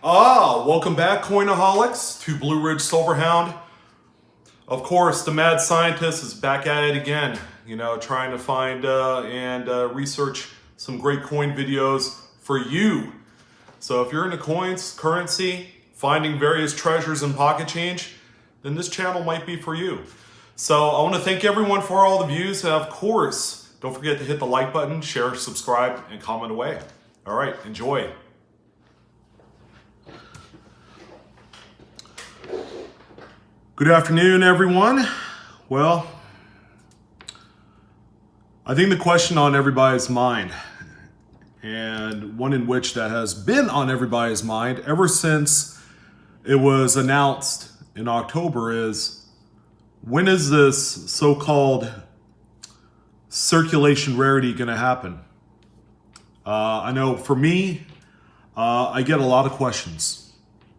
Welcome back, Coinaholics, to BlueRidgeSilverhound. Of course, the mad scientist is back at it again, trying to find and research some great coin videos for you. So if you're into coins, currency, finding various treasures and pocket change, then this channel might be for you. So I want to thank everyone for all the views. And of course, don't forget to hit the like button, share, subscribe, and comment away. All right, enjoy. Good afternoon, everyone. Well, I think the question on everybody's mind, and one in which that has been on everybody's mind ever since it was announced in October, is when is this so-called circulation rarity going to happen? I know for me, I get a lot of questions,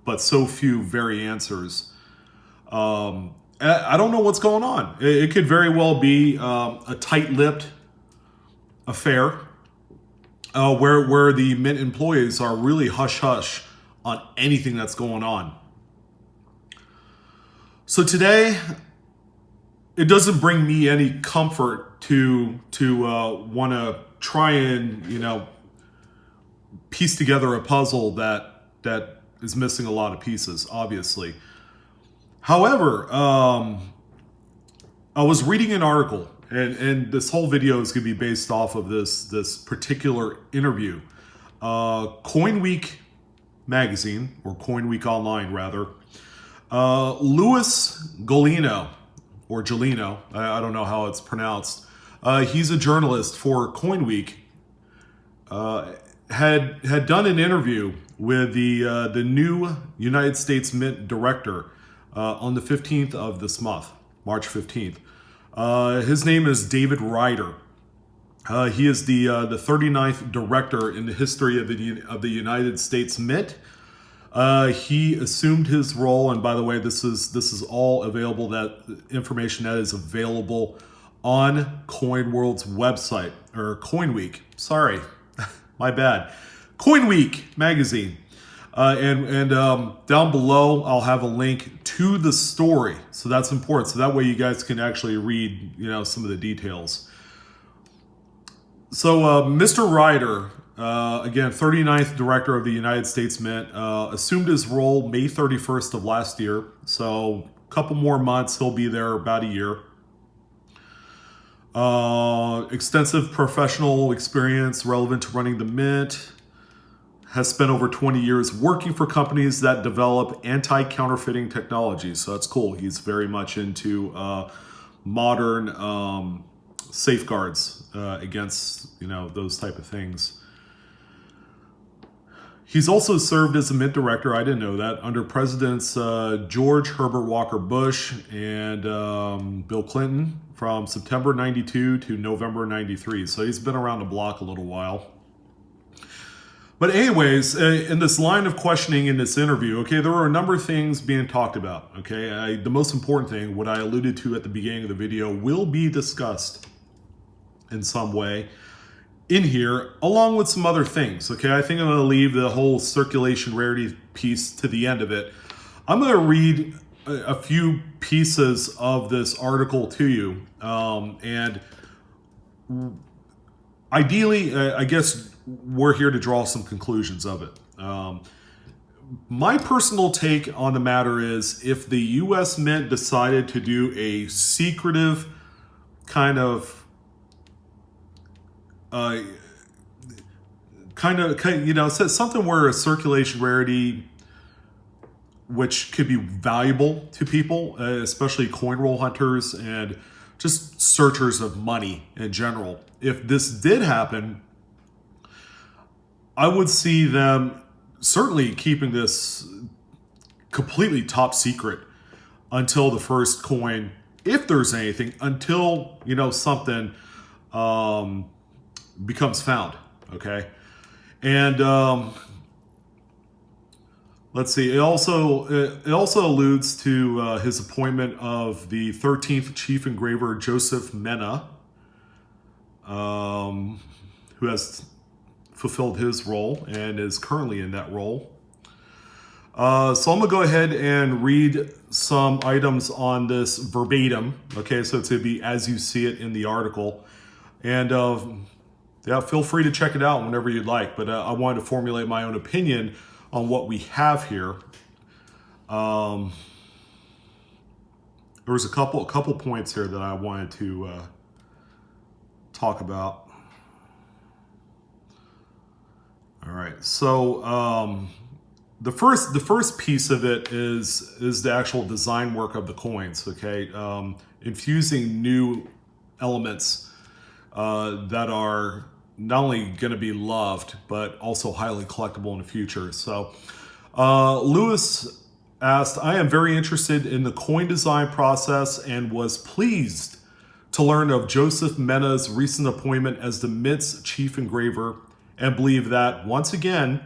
but so few very answers. I don't know what's going on. It could very well be a tight-lipped affair where the Mint employees are really hush-hush on anything that's going on. So today, it doesn't bring me any comfort to want to try and piece together a puzzle that is missing a lot of pieces, obviously. However, I was reading an article, and this whole video is going to be based off of this particular interview. Coin Week magazine, or Coin Week Online rather, Louis Golino, or Gelino, I don't know how it's pronounced. He's a journalist for Coin Week. Had done an interview with the new United States Mint director on the 15th of this month, March 15th. His name is David Ryder. He is the 39th director in the history of the United States Mint. He assumed his role, and by the way, this is all available. That information that is available on CoinWorld's website, or Coin Week. Sorry, my bad. Coin Week magazine. And down below, I'll have a link to the story. So that's important. So that way you guys can actually read, some of the details. So Mr. Ryder, again, 39th director of the United States Mint, assumed his role May 31st of last year. So a couple more months, he'll be there about a year. Extensive professional experience relevant to running the Mint. Has spent over 20 years working for companies that develop anti-counterfeiting technologies. So that's cool. He's very much into modern safeguards against those type of things. He's also served as a Mint director, I didn't know that, under Presidents George Herbert Walker Bush and Bill Clinton from September 92 to November 93. So he's been around the block a little while. But anyways, in this line of questioning in this interview, okay, there were a number of things being talked about, okay? The most important thing, what I alluded to at the beginning of the video, will be discussed in some way in here, along with some other things, okay? I think I'm gonna leave the whole circulation rarity piece to the end of it. I'm gonna read a few pieces of this article to you, and ideally, I guess, we're here to draw some conclusions of it. My personal take on the matter is, if the U.S. Mint decided to do a secretive kind of something where a circulation rarity, which could be valuable to people, especially coin roll hunters and just searchers of money in general. If this did happen, I would see them certainly keeping this completely top secret until the first coin, if there's anything, until something becomes found. Okay, and let's see. It also alludes to his appointment of the 13th chief engraver Joseph Mena, who has fulfilled his role and is currently in that role. So I'm gonna go ahead and read some items on this verbatim. Okay, so it's gonna be as you see it in the article. And yeah, feel free to check it out whenever you'd like. But I wanted to formulate my own opinion on what we have here. There was a couple points here that I wanted to talk about. All right, so the first piece of it is the actual design work of the coins. Okay, infusing new elements that are not only going to be loved but also highly collectible in the future. So Lewis asked, I am very interested in the coin design process and was pleased to learn of Joseph Mena's recent appointment as the Mint's chief engraver, and believe that, once again,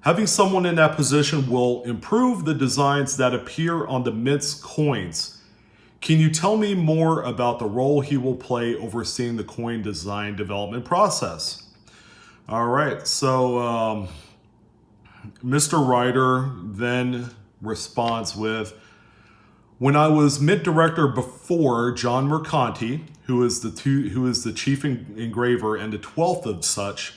having someone in that position will improve the designs that appear on the Mint's coins. Can you tell me more about the role he will play overseeing the coin design development process? All right, so Mr. Ryder then responds with, when I was Mint director before, John Mercanti, who is the chief engraver and the 12th of such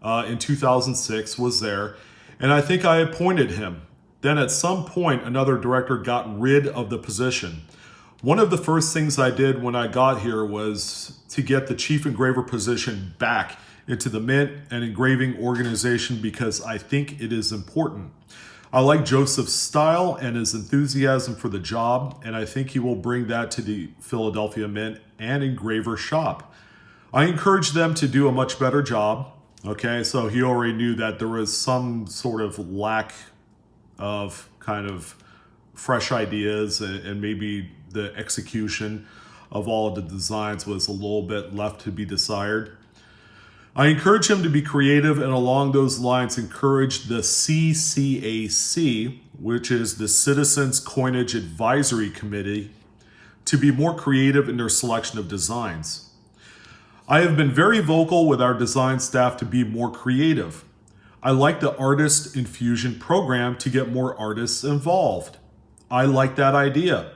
in 2006, was there, and I think I appointed him. Then at some point, another director got rid of the position. One of the first things I did when I got here was to get the chief engraver position back into the Mint and engraving organization because I think it is important. I like Joseph's style and his enthusiasm for the job, and I think he will bring that to the Philadelphia Mint and engraver shop. I encourage them to do a much better job. Okay, so he already knew that there was some sort of lack of kind of fresh ideas, and maybe the execution of all of the designs was a little bit left to be desired. I encourage him to be creative, and along those lines encourage the CCAC, which is the Citizens Coinage Advisory Committee, to be more creative in their selection of designs. I have been very vocal with our design staff to be more creative. I like the Artist Infusion program to get more artists involved. I like that idea.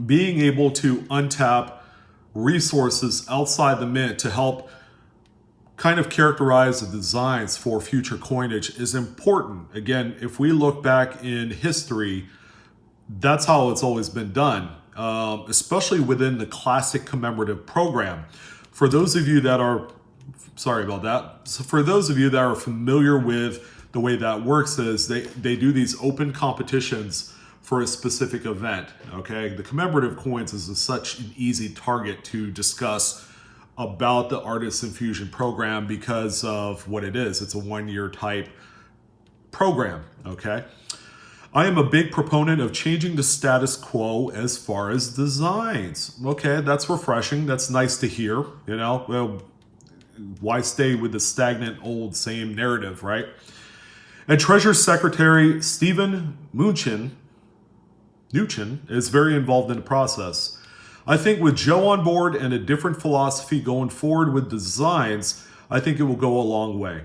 Being able to untap resources outside the Mint to help kind of characterize the designs for future coinage is important. Again, if we look back in history, that's how it's always been done, especially within the classic commemorative program. For those of you that are, sorry about that. So for those of you that are familiar with the way that works is they do these open competitions for a specific event, okay? The commemorative coins is such an easy target to discuss about the Artist Infusion program because of what it is. It's a one-year type program, okay? I am a big proponent of changing the status quo as far as designs. Okay, that's refreshing. That's nice to hear, you know? Well, why stay with the stagnant old same narrative, right? And Treasury Secretary Stephen Mnuchin is very involved in the process. I think with Joe on board and a different philosophy going forward with designs, I think it will go a long way.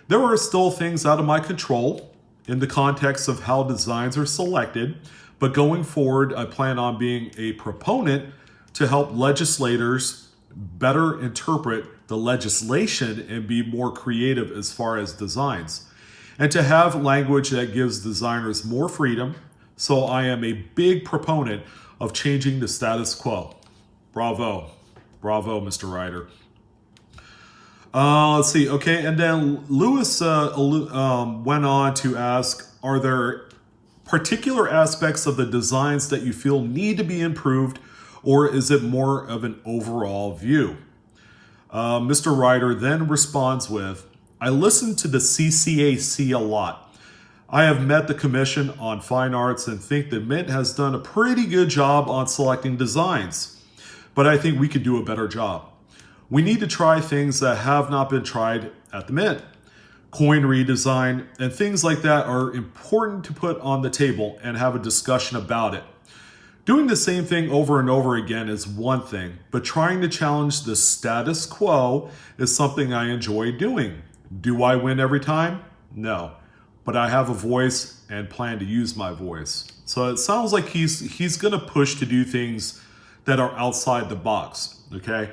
There are still things out of my control in the context of how designs are selected, but going forward, I plan on being a proponent to help legislators better interpret the legislation and be more creative as far as designs, and to have language that gives designers more freedom. So I am a big proponent of changing the status quo. Bravo. Bravo, Mr. Ryder. Let's see. Okay, and then Lewis went on to ask, are there particular aspects of the designs that you feel need to be improved, or is it more of an overall view? Mr. Ryder then responds with, I listen to the CCAC a lot. I have met the Commission on Fine Arts and think the Mint has done a pretty good job on selecting designs, but I think we could do a better job. We need to try things that have not been tried at the Mint. Coin redesign and things like that are important to put on the table and have a discussion about it. Doing the same thing over and over again is one thing, but trying to challenge the status quo is something I enjoy doing. Do I win every time? No. but I have a voice and plan to use my voice. So it sounds like he's going to push to do things that are outside the box. Okay.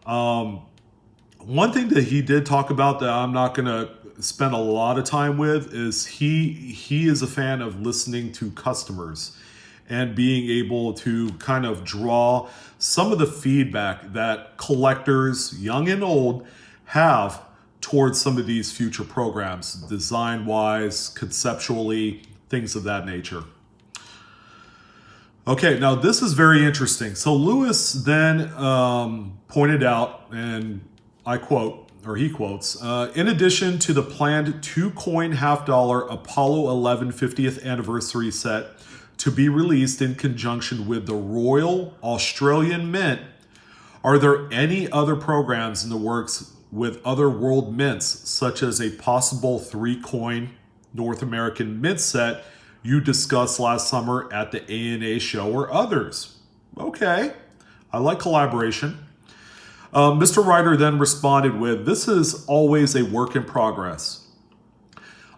One thing that he did talk about that I'm not going to spend a lot of time with is he is a fan of listening to customers and being able to kind of draw some of the feedback that collectors, young and old, have towards some of these future programs, design-wise, conceptually, things of that nature. Okay, now this is very interesting. So Lewis then pointed out, and I quote, or he quotes, in addition to the planned 2-coin $half Apollo 11 50th anniversary set to be released in conjunction with the Royal Australian Mint, are there any other programs in the works with other world mints, such as a possible 3-coin North American mint set you discussed last summer at the ANA show or others? Okay, I like collaboration. Mr. Ryder then responded with, this is always a work in progress.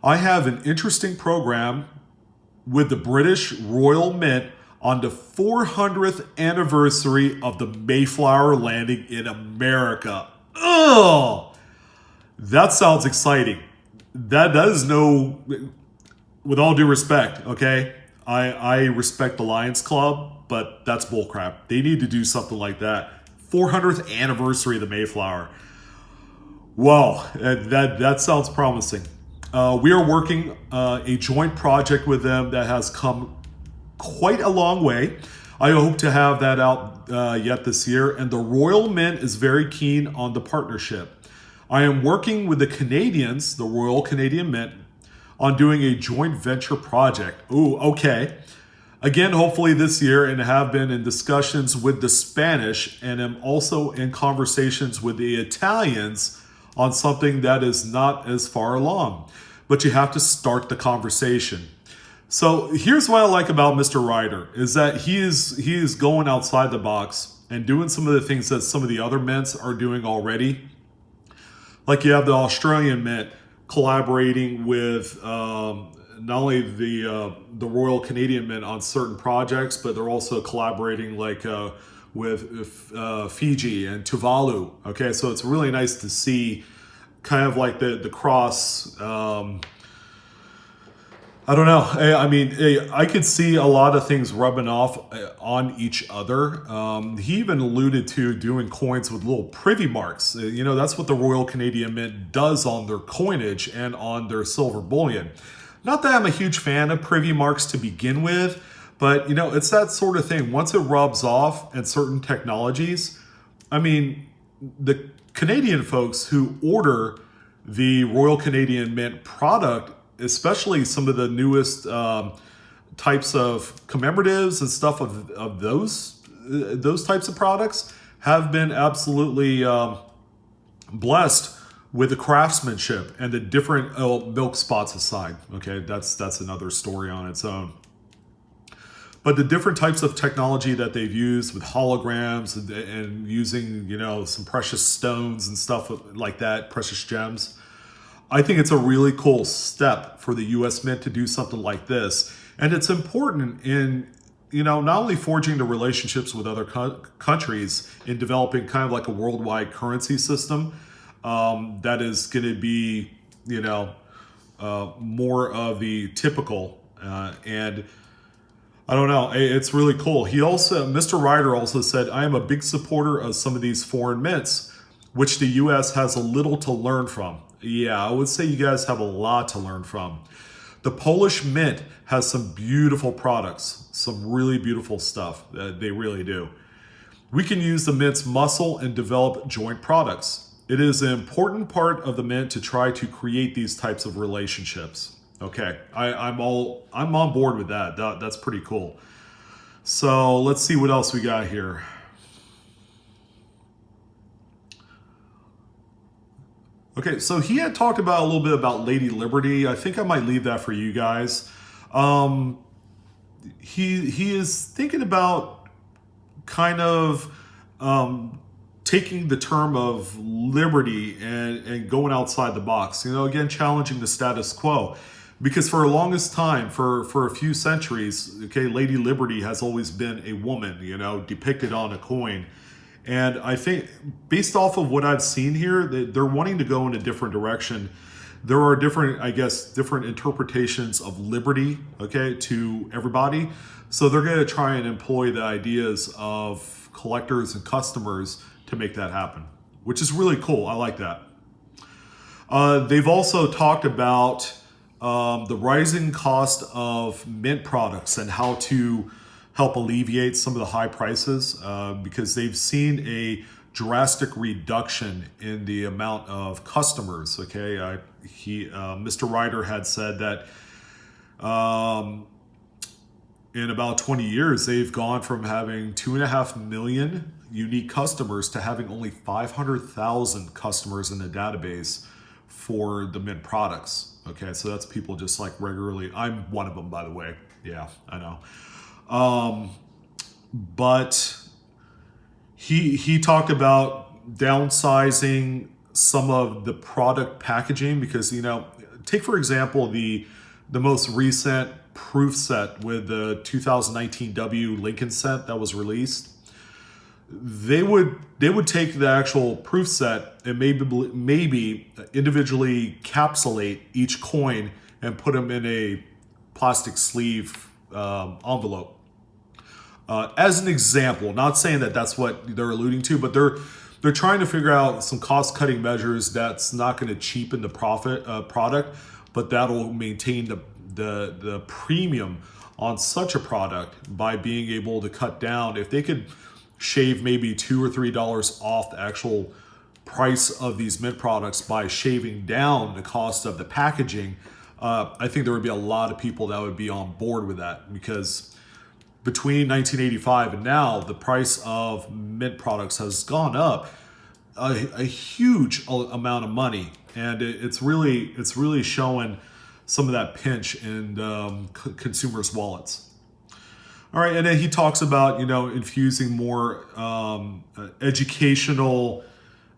I have an interesting program with the British Royal Mint on the 400th anniversary of the Mayflower landing in America. Ugh! That sounds exciting. That is no, with all due respect, okay? I respect the Lions Club, but that's bullcrap. They need to do something like that. 400th anniversary of the Mayflower. Wow, that sounds promising. We are working a joint project with them that has come quite a long way. I hope to have that out yet this year, and the Royal Mint is very keen on the partnership. I am working with the Canadians, the Royal Canadian Mint, on doing a joint venture project. Ooh, okay. Again, hopefully this year, and have been in discussions with the Spanish, and am also in conversations with the Italians on something that is not as far along. But you have to start the conversation. So here's what I like about Mr. Ryder, is that he is going outside the box and doing some of the things that some of the other mints are doing already. Like you have the Australian Mint collaborating with not only the Royal Canadian Mint on certain projects, but they're also collaborating like with Fiji and Tuvalu. Okay, so it's really nice to see kind of like the cross. I don't know. I mean, I could see a lot of things rubbing off on each other. He even alluded to doing coins with little privy marks. You know, that's what the Royal Canadian Mint does on their coinage and on their silver bullion. Not that I'm a huge fan of privy marks to begin with, but, you know, it's that sort of thing. Once it rubs off in certain technologies, I mean, the Canadian folks who order the Royal Canadian Mint product, especially some of the newest types of commemoratives and stuff of those types of products, have been absolutely blessed with the craftsmanship and the different milk spots aside. Okay, that's another story on its own. But the different types of technology that they've used with holograms and using, you know, some precious stones and stuff like that, precious gems, I think it's a really cool step for the U.S. Mint to do something like this. And it's important in, you know, not only forging the relationships with other countries in developing kind of like a worldwide currency system that is going to be, you know, more of the typical. And I don't know, it's really cool. He also, Mr. Ryder also said, I am a big supporter of some of these foreign mints, which the U.S. has a little to learn from. Yeah, I would say you guys have a lot to learn from. The Polish Mint has some beautiful products, some really beautiful stuff. They really do. We can use the Mint's muscle and develop joint products. It is an important part of the Mint to try to create these types of relationships. Okay, I'm on board with that. That's pretty cool. So let's see what else we got here. Okay, so he had talked about a little bit about Lady Liberty. I think I might leave that for you guys. He is thinking about kind of taking the term of liberty and going outside the box. You know, again, challenging the status quo. Because for the longest time, for a few centuries, okay, Lady Liberty has always been a woman, depicted on a coin. And I think based off of what I've seen here, they're wanting to go in a different direction. There are different interpretations of liberty, okay, to everybody. So they're going to try and employ the ideas of collectors and customers to make that happen, which is really cool. I like that. They've also talked about the rising cost of mint products and how to help alleviate some of the high prices because they've seen a drastic reduction in the amount of customers. Okay, Mr. Ryder had said that in about 20 years, they've gone from having 2.5 million unique customers to having only 500,000 customers in the database for the mint products. Okay, so that's people just like regularly. I'm one of them, by the way. Yeah, I know. But he talked about downsizing some of the product packaging because, take for example the most recent proof set with the 2019 W Lincoln set that was released. They would take the actual proof set and maybe individually capsulate each coin and put them in a plastic sleeve envelope. As an example, not saying that that's what they're alluding to, but they're trying to figure out some cost-cutting measures that's not going to cheapen the product, but that'll maintain the premium on such a product by being able to cut down. If they could shave maybe $2 or $3 off the actual price of these mint products by shaving down the cost of the packaging, I think there would be a lot of people that would be on board with that, because between 1985 and now, the price of mint products has gone up a huge amount of money, and it's really showing some of that pinch in consumers' wallets. All right, and then he talks about infusing more educational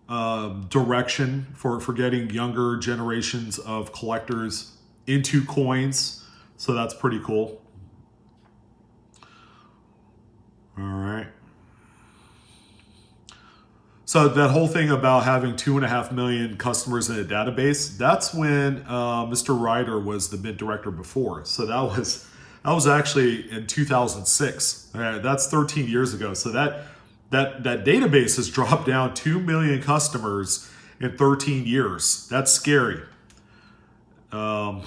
direction for getting younger generations of collectors into coins. So that's pretty cool. All right. So that whole thing about having 2.5 million customers in a database, that's when Mr. Ryder was the mint director before. So that was actually in 2006. That's 13 years ago. So that database has dropped down 2 million customers in 13 years. That's scary. It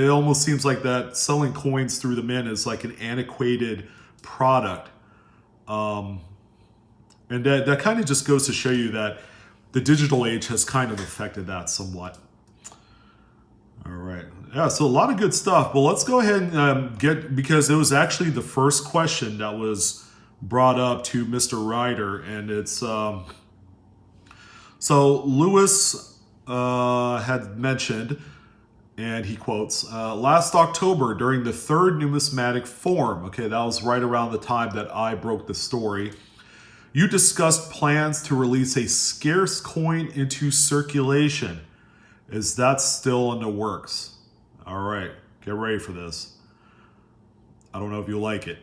almost seems like that selling coins through the mint is like an antiquated product. And that kind of just goes to show you that the digital age has kind of affected that somewhat. All right. Yeah, so a lot of good stuff. But let's go ahead and because it was actually the first question that was brought up to Mr. Ryder. And it's, so Lewis had mentioned, and he quotes, last October during the third numismatic forum, okay, that was right around the time that I broke the story, you discussed plans to release a scarce coin into circulation. Is that still in the works? All right, get ready for this. I don't know if you'll like it.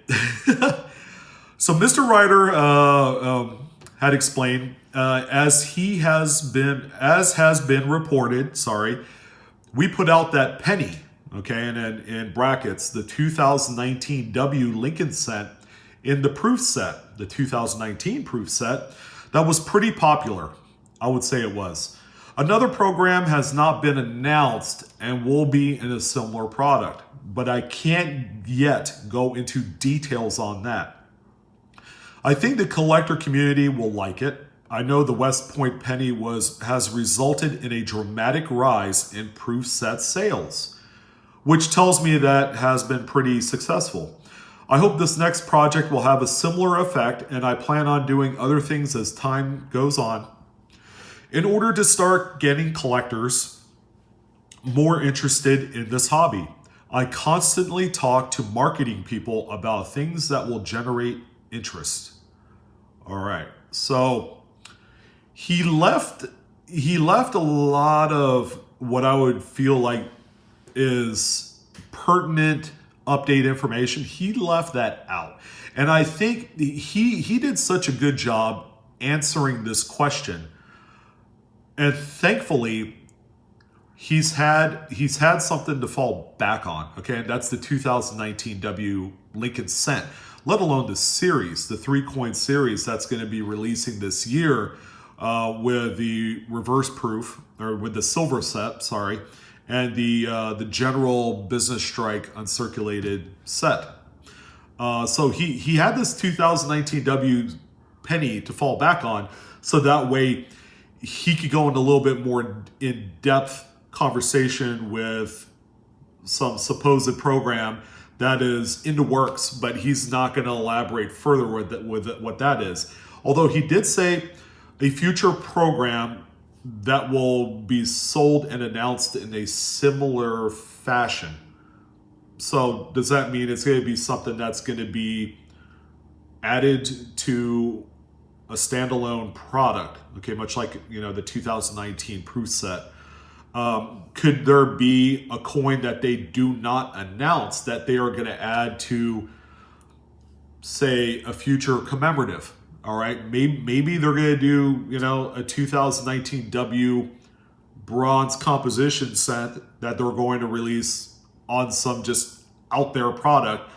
So Mr. Ryder had explained, as has been reported, we put out that penny, okay, and in brackets, the 2019 W Lincoln set in the proof set, the 2019 proof set, that was pretty popular. I would say it was. Another program has not been announced and will be in a similar product, but I can't yet go into details on that. I think the collector community will like it. I know the West Point penny has resulted in a dramatic rise in proof set sales, which tells me that has been pretty successful. I hope this next project will have a similar effect, and I plan on doing other things as time goes on. In order to start getting collectors more interested in this hobby, I constantly talk to marketing people about things that will generate interest. All right, so he left a lot of what I would feel like is pertinent update information, he left that out. And I think he did such a good job answering this question. And thankfully, he's had something to fall back on. Okay, and that's the 2019 W Lincoln Cent, let alone the series, the 3-coin series that's going to be releasing this year with the reverse proof, or with the silver set, sorry, and the general business strike uncirculated set. So he had this 2019 W penny to fall back on, so that way he could go into a little bit more in-depth conversation with some supposed program that is in the works, but he's not going to elaborate further with what that is. Although he did say a future program that will be sold and announced in a similar fashion. So does that mean it's going to be something that's going to be added to a standalone product? Okay, much like, you know, the 2019 proof set. Could there be a coin that they do not announce that they are going to add to, say, a future commemorative? All right, maybe they're going to do, you know, a 2019 W bronze composition set that they're going to release on some just out there product,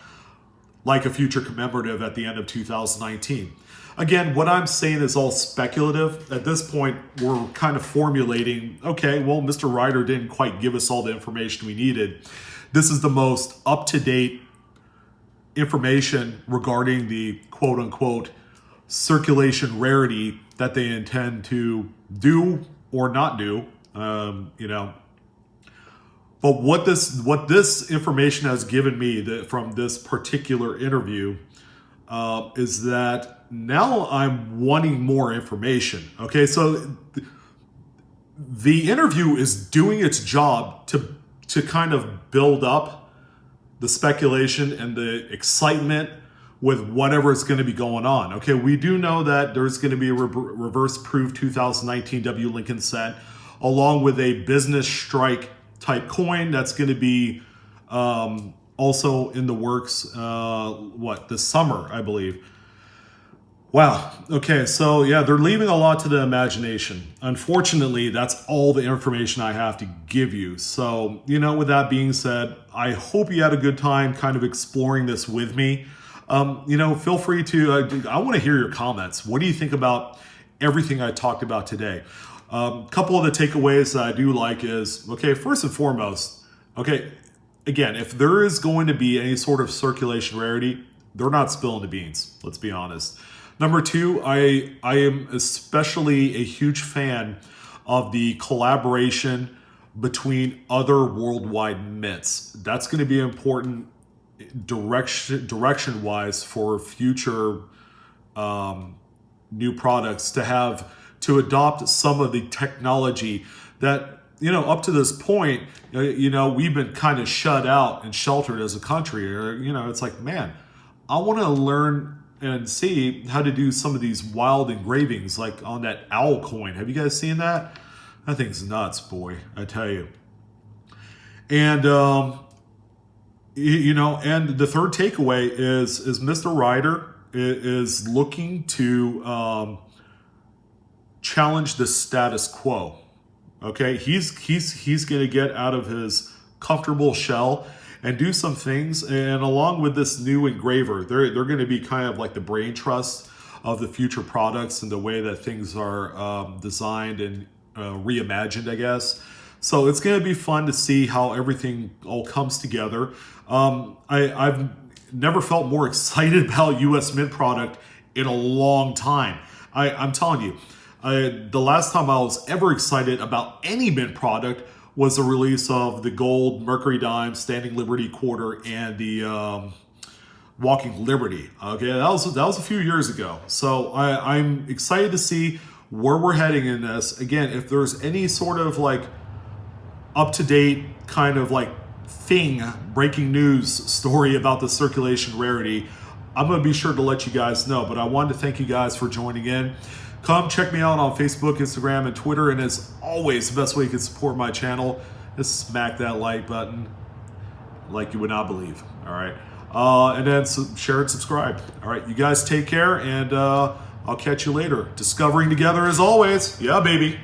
like a future commemorative at the end of 2019. Again, what I'm saying is all speculative. At this point, we're kind of formulating, okay, well, Mr. Ryder didn't quite give us all the information we needed. This is the most up-to-date information regarding the quote-unquote circulation rarity that they intend to do or not do, you know. But what this information has given me from this particular interview is that now I'm wanting more information. Okay, so the interview is doing its job to kind of build up the speculation and the excitement with whatever is going to be going on. Okay, we do know that there's going to be a reverse proof 2019 W Lincoln Cent, along with a business strike type coin that's going to be also in the works, this summer, I believe. Wow. Okay, so yeah, they're leaving a lot to the imagination. Unfortunately, that's all the information I have to give you. So, you know, with that being said, I hope you had a good time kind of exploring this with me. You know, feel free to, I want to hear your comments. What do you think about everything I talked about today? A couple of the takeaways that I do like is, okay, first and foremost, okay, again, if there is going to be any sort of circulation rarity, they're not spilling the beans. Let's be honest. Number two, I am especially a huge fan of the collaboration between other worldwide mints. That's going to be important direction-wise for future new products to adopt some of the technology that, you know, up to this point, you know, we've been kind of shut out and sheltered as a country. You know, it's like, man, I want to learn and see how to do some of these wild engravings, like on that owl coin. Have you guys seen that? That thing's nuts, boy, I tell you. And you know, and the third takeaway is Mr. Ryder is looking to challenge the status quo. Okay, he's going to get out of his comfortable shell and do some things. And along with this new engraver, they're going to be kind of like the brain trust of the future products and the way that things are designed and reimagined, I guess. So it's going to be fun to see how everything all comes together. I've never felt more excited about U.S. Mint product in a long time. I'm telling you, the last time I was ever excited about any Mint product was the release of the gold Mercury Dime, Standing Liberty Quarter, and the Walking Liberty. Okay, that was a few years ago. So I'm excited to see where we're heading in this. Again, if there's any sort of like up-to-date kind of like breaking news story about the circulation rarity, I'm going to be sure to let you guys know. But I wanted to thank you guys for joining in. Come check me out on Facebook, Instagram, and Twitter. And as always, the best way you can support my channel just smack that like button like you would not believe. All right. And then share and subscribe. All right. You guys take care, and I'll catch you later. Discovering together as always. Yeah, baby.